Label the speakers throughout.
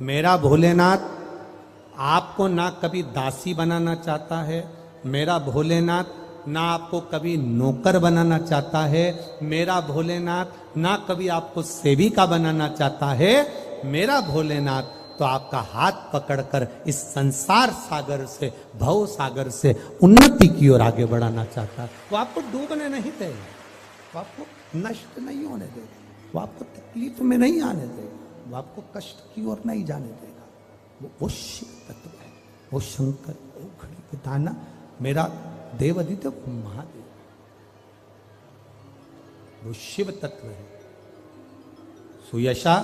Speaker 1: मेरा भोलेनाथ आपको ना कभी दासी बनाना चाहता है, मेरा भोलेनाथ ना आपको कभी नौकर बनाना चाहता है, मेरा भोलेनाथ ना कभी आपको सेविका बनाना चाहता है। मेरा भोलेनाथ तो आपका हाथ पकड़कर इस संसार सागर से, भव सागर से उन्नति की ओर आगे बढ़ाना चाहता है। वो आपको डूबने नहीं देगा, वो आपको नष्ट नहीं होने देगा, वो आपको तकलीफ में नहीं आने देगा, वो आपको कष्ट की ओर नहीं जाने देगा। वो शिव तत्व है, वो शंकर, वो खड़ी पिताना, मेरा देवादित्य महादेव, वो शिव तत्व है। सुयशा,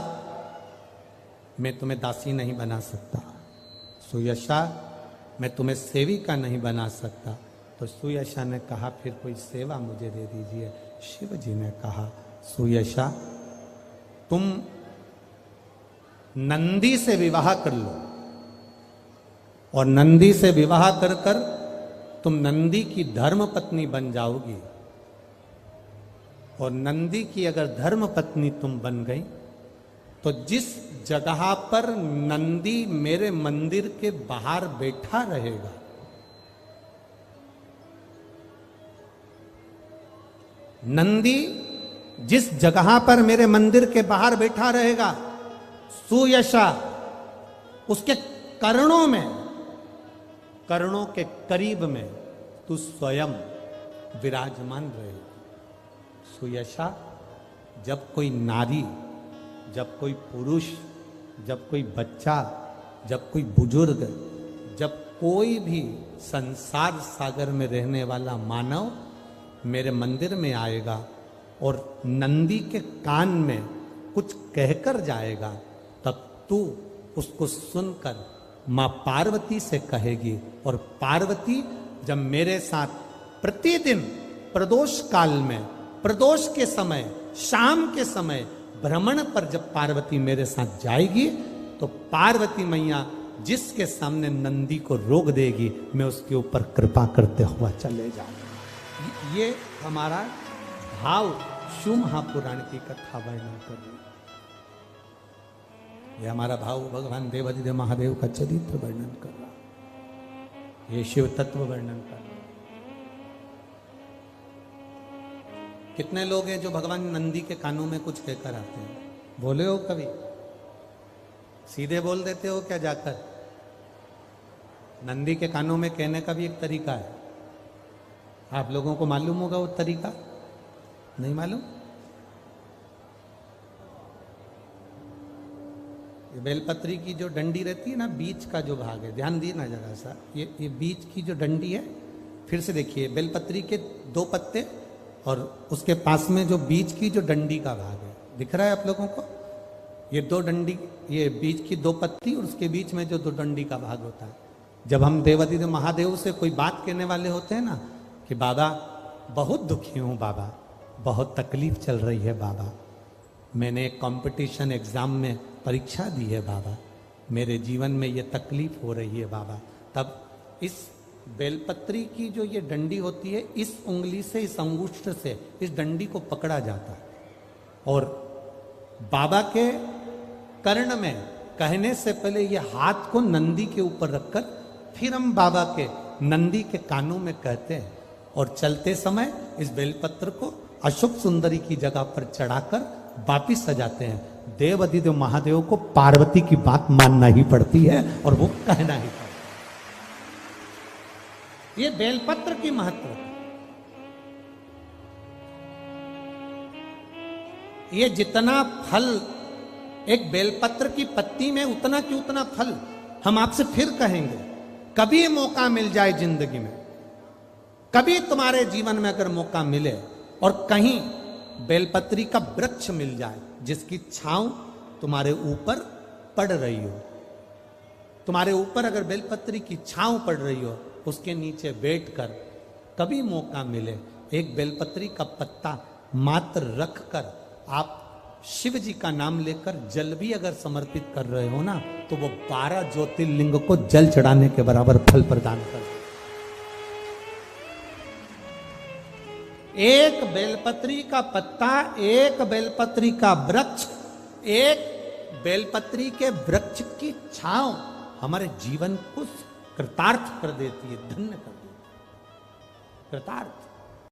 Speaker 1: मैं तुम्हें दासी नहीं बना सकता, सुयशा मैं तुम्हें सेविका नहीं बना सकता। तो सुयशा ने कहा फिर कोई सेवा मुझे दे दीजिए। शिव जी ने कहा सुयशा तुम नंदी से विवाह कर लो, और नंदी से विवाह कर कर तुम नंदी की धर्म पत्नी बन जाओगी, और नंदी की अगर धर्म पत्नी तुम बन गई तो जिस जगह पर नंदी मेरे मंदिर के बाहर बैठा रहेगा, नंदी जिस जगह पर मेरे मंदिर के बाहर बैठा रहेगा, सुयशा उसके कर्णों में, कर्णों के करीब में तू स्वयं विराजमान रहेगी। सुयशा, जब कोई नारी, जब कोई पुरुष, जब कोई बच्चा, जब कोई बुजुर्ग, जब कोई भी संसार सागर में रहने वाला मानव मेरे मंदिर में आएगा और नंदी के कान में कुछ कहकर जाएगा, तब तू उसको सुनकर मां पार्वती से कहेगी। और पार्वती जब मेरे साथ प्रतिदिन प्रदोष काल में, प्रदोष के समय, शाम के समय भ्रमण पर जब पार्वती मेरे साथ जाएगी, तो पार्वती मैया जिसके सामने नंदी को रोक देगी, मैं उसके ऊपर कृपा करते हुआ चले जाऊंगा। ये हमारा भाव शिव महापुराण की कथा वर्णन कर रही है। ये हमारा भाव भगवान देवादिदेव महादेव का चरित्र वर्णन कर रहा है, ये शिव तत्व वर्णन कर रहा है। कितने लोग हैं जो भगवान नंदी के कानों में कुछ कहकर आते हैं? बोले हो कभी? सीधे बोल देते हो क्या जाकर? नंदी के कानों में कहने का भी एक तरीका है। आप लोगों को मालूम होगा वो तरीका? नहीं मालूम? ये बेलपत्री की जो डंडी रहती है ना, बीच का जो भाग है, ध्यान दिए ना जरा सा, ये बीच की जो डंडी है, फिर से देखिए, बेलपत्री के 2 पत्ते और उसके पास में जो बीच की जो डंडी का भाग है, दिख रहा है आप लोगों को? ये 2 डंडी, ये बीच की 2 पत्ती और उसके बीच में जो 2 डंडी का भाग होता है। जब हम देवादिदेव महादेव से कोई बात कहने वाले होते हैं ना कि बाबा बहुत दुखी हूं, बाबा बहुत तकलीफ चल रही है, बाबा मैंने एक कंपटीशन एग्जाम में परीक्षा दी है, बाबा मेरे जीवन में ये तकलीफ हो रही है, बाबा, तब इस बेलपत्री की जो ये डंडी होती है, इस उंगली से, इस अंगुष्ठ से इस डंडी को पकड़ा जाता है और बाबा के कर्ण में कहने से पहले ये हाथ को नंदी के ऊपर रखकर फिर हम बाबा के नंदी के कानों में कहते हैं, और चलते समय इस बेलपत्र को अशोक सुंदरी की जगह पर चढ़ाकर वापिस सजाते हैं। देवादिदेव महादेव को पार्वती की बात मानना ही पड़ती है और वो कहना ही पड़ता है। ये बेलपत्र की महत्व, ये जितना फल एक बेलपत्र की पत्ती में, उतना की उतना फल हम आपसे फिर कहेंगे। कभी मौका मिल जाए जिंदगी में, कभी तुम्हारे जीवन में अगर मौका मिले और कहीं बेलपत्री का वृक्ष मिल जाए जिसकी छांव तुम्हारे ऊपर पड़ रही हो, तुम्हारे ऊपर अगर बेलपत्री की छांव पड़ रही हो, उसके नीचे बैठकर कभी मौका मिले, एक बेलपत्री का पत्ता मात्र रखकर आप शिव जी का नाम लेकर जल भी अगर समर्पित कर रहे हो ना, तो वो 12 ज्योतिर्लिंग को जल चढ़ाने के बराबर फल प्रदान कर। एक बेलपत्री का पत्ता, एक बेलपत्री का वृक्ष, एक बेलपत्री के वृक्ष की छांव हमारे जीवन को कृतार्थ कर देती है, धन्य कर देती है, कृतार्थ।